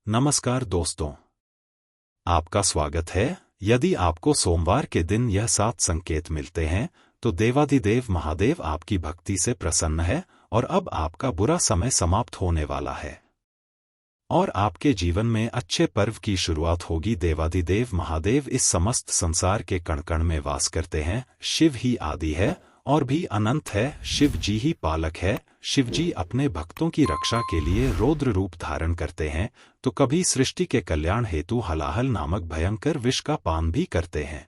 नमस्कार दोस्तों, आपका स्वागत है। यदि आपको सोमवार के दिन यह 7 संकेत मिलते हैं तो देवाधिदेव महादेव आपकी भक्ति से प्रसन्न है और अब आपका बुरा समय समाप्त होने वाला है और आपके जीवन में अच्छे पर्व की शुरुआत होगी। देवाधिदेव महादेव इस समस्त संसार के कण कण में वास करते हैं। शिव ही आदि है और भी अनंत है। शिव जी ही पालक है। शिव जी अपने भक्तों की रक्षा के लिए रौद्र रूप धारण करते हैं तो कभी सृष्टि के कल्याण हेतु हलाहल नामक भयंकर विष का पान भी करते हैं।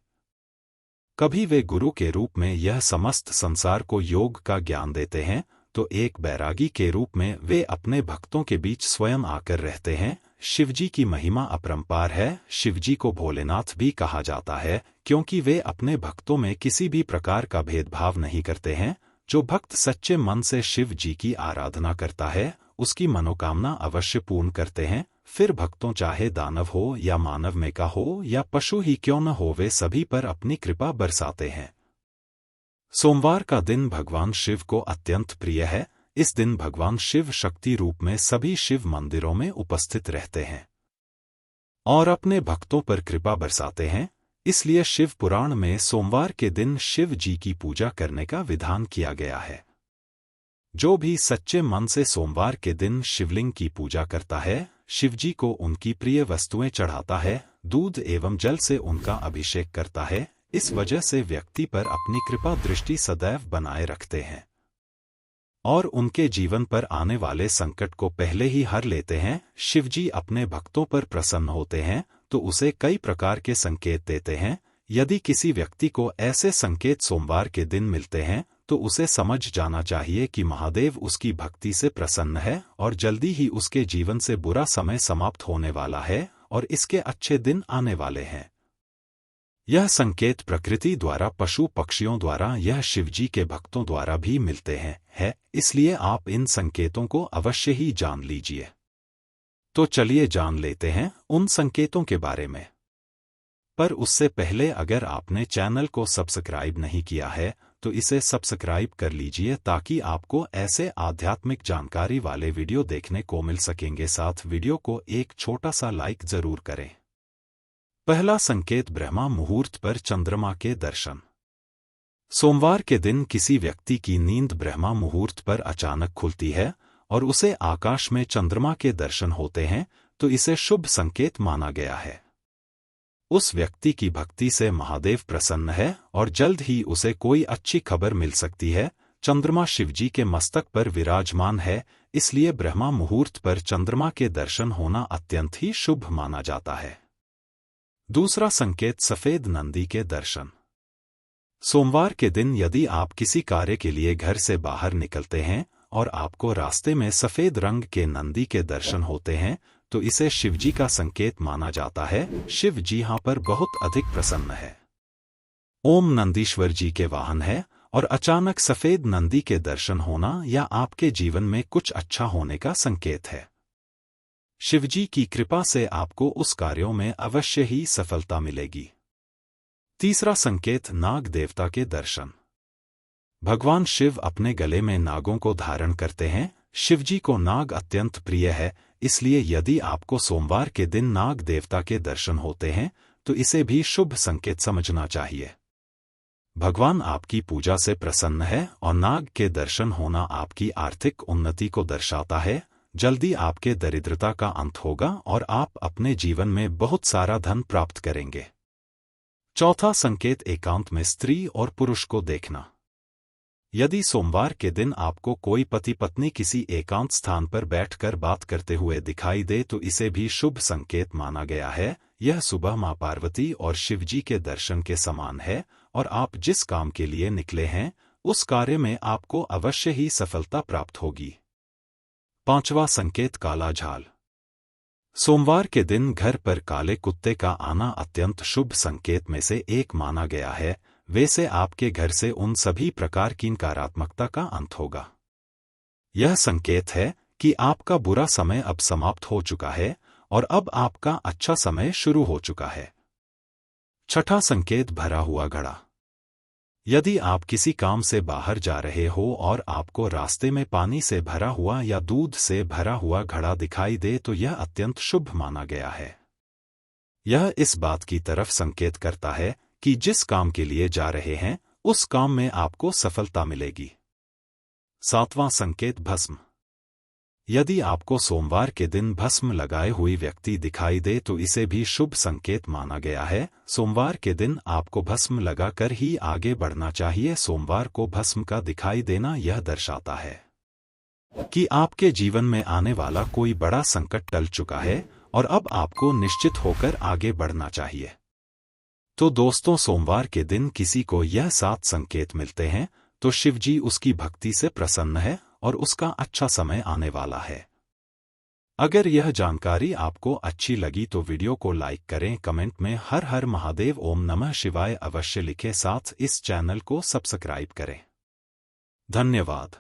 कभी वे गुरु के रूप में यह समस्त संसार को योग का ज्ञान देते हैं तो एक बैरागी के रूप में वे अपने भक्तों के बीच स्वयं आकर रहते हैं। शिवजी की महिमा अपरंपार है। शिवजी को भोलेनाथ भी कहा जाता है क्योंकि वे अपने भक्तों में किसी भी प्रकार का भेदभाव नहीं करते हैं। जो भक्त सच्चे मन से शिव जी की आराधना करता है उसकी मनोकामना अवश्य पूर्ण करते हैं। फिर भक्तों चाहे दानव हो या मानव में का हो या पशु ही क्यों न हो, वे सभी पर अपनी कृपा बरसाते हैं। सोमवार का दिन भगवान शिव को अत्यंत प्रिय है। इस दिन भगवान शिव शक्ति रूप में सभी शिव मंदिरों में उपस्थित रहते हैं और अपने भक्तों पर कृपा बरसाते हैं। इसलिए शिव पुराण में सोमवार के दिन शिव जी की पूजा करने का विधान किया गया है। जो भी सच्चे मन से सोमवार के दिन शिवलिंग की पूजा करता है, शिवजी को उनकी प्रिय वस्तुएं चढ़ाता है, दूध एवं जल से उनका अभिषेक करता है। इस वजह से व्यक्ति पर अपनी कृपा दृष्टि सदैव बनाए रखते हैं और उनके जीवन पर आने वाले संकट को पहले ही हर लेते हैं। शिवजी अपने भक्तों पर प्रसन्न होते हैं तो उसे कई प्रकार के संकेत देते हैं। यदि किसी व्यक्ति को ऐसे संकेत सोमवार के दिन मिलते हैं तो उसे समझ जाना चाहिए कि महादेव उसकी भक्ति से प्रसन्न है और जल्दी ही उसके जीवन से बुरा समय समाप्त होने वाला है और इसके अच्छे दिन आने वाले हैं। यह संकेत प्रकृति द्वारा, पशु पक्षियों द्वारा, यह शिवजी के भक्तों द्वारा भी मिलते हैं, इसलिए आप इन संकेतों को अवश्य ही जान लीजिए। तो चलिए जान लेते हैं उन संकेतों के बारे में। पर उससे पहले अगर आपने चैनल को सब्सक्राइब नहीं किया है तो इसे सब्सक्राइब कर लीजिए ताकि आपको ऐसे आध्यात्मिक जानकारी वाले वीडियो देखने को मिल सकेंगे। साथ वीडियो को एक छोटा सा लाइक जरूर करें। पहला संकेत, ब्रह्मा मुहूर्त पर चंद्रमा के दर्शन। सोमवार के दिन किसी व्यक्ति की नींद ब्रह्मा मुहूर्त पर अचानक खुलती है और उसे आकाश में चंद्रमा के दर्शन होते हैं तो इसे शुभ संकेत माना गया है। उस व्यक्ति की भक्ति से महादेव प्रसन्न है और जल्द ही उसे कोई अच्छी खबर मिल सकती है। चंद्रमा शिवजी के मस्तक पर विराजमान है, इसलिए ब्रह्मा मुहूर्त पर चंद्रमा के दर्शन होना अत्यंत ही शुभ माना जाता है। दूसरा संकेत, सफेद नंदी के दर्शन। सोमवार के दिन यदि आप किसी कार्य के लिए घर से बाहर निकलते हैं और आपको रास्ते में सफेद रंग के नंदी के दर्शन होते हैं तो इसे शिवजी का संकेत माना जाता है। शिव जी यहाँ पर बहुत अधिक प्रसन्न है। ओम नंदीश्वर जी के वाहन है और अचानक सफेद नंदी के दर्शन होना या आपके जीवन में कुछ अच्छा होने का संकेत है। शिवजी की कृपा से आपको उस कार्यों में अवश्य ही सफलता मिलेगी। तीसरा संकेत, नाग देवता के दर्शन। भगवान शिव अपने गले में नागों को धारण करते हैं। शिवजी को नाग अत्यंत प्रिय है, इसलिए यदि आपको सोमवार के दिन नाग देवता के दर्शन होते हैं तो इसे भी शुभ संकेत समझना चाहिए। भगवान आपकी पूजा से प्रसन्न है और नाग के दर्शन होना आपकी आर्थिक उन्नति को दर्शाता है। जल्दी आपके दरिद्रता का अंत होगा और आप अपने जीवन में बहुत सारा धन प्राप्त करेंगे। चौथा संकेत, एकांत में स्त्री और पुरुष को देखना। यदि सोमवार के दिन आपको कोई पति पत्नी किसी एकांत स्थान पर बैठकर बात करते हुए दिखाई दे तो इसे भी शुभ संकेत माना गया है। यह सुबह मां पार्वती और शिवजी के दर्शन के समान है और आप जिस काम के लिए निकले हैं उस कार्य में आपको अवश्य ही सफलता प्राप्त होगी। पांचवा संकेत, काला झाल। सोमवार के दिन घर पर काले कुत्ते का आना अत्यंत शुभ संकेत में से एक माना गया है। वैसे आपके घर से उन सभी प्रकार की नकारात्मकता का अंत होगा। यह संकेत है कि आपका बुरा समय अब समाप्त हो चुका है और अब आपका अच्छा समय शुरू हो चुका है। छठा संकेत, भरा हुआ घड़ा। यदि आप किसी काम से बाहर जा रहे हो और आपको रास्ते में पानी से भरा हुआ या दूध से भरा हुआ घड़ा दिखाई दे तो यह अत्यंत शुभ माना गया है। यह इस बात की तरफ संकेत करता है कि जिस काम के लिए जा रहे हैं उस काम में आपको सफलता मिलेगी। 7वां संकेत भस्म। यदि आपको सोमवार के दिन भस्म लगाए हुई व्यक्ति दिखाई दे तो इसे भी शुभ संकेत माना गया है। सोमवार के दिन आपको भस्म लगाकर ही आगे बढ़ना चाहिए। सोमवार को भस्म का दिखाई देना यह दर्शाता है कि आपके जीवन में आने वाला कोई बड़ा संकट टल चुका है और अब आपको निश्चित होकर आगे बढ़ना चाहिए। तो दोस्तों, सोमवार के दिन किसी को यह 7 संकेत मिलते हैं तो शिवजी उसकी भक्ति से प्रसन्न है और उसका अच्छा समय आने वाला है। अगर यह जानकारी आपको अच्छी लगी तो वीडियो को लाइक करें, कमेंट में हर हर महादेव ओम नमः शिवाय अवश्य लिखें, साथ इस चैनल को सब्सक्राइब करें। धन्यवाद।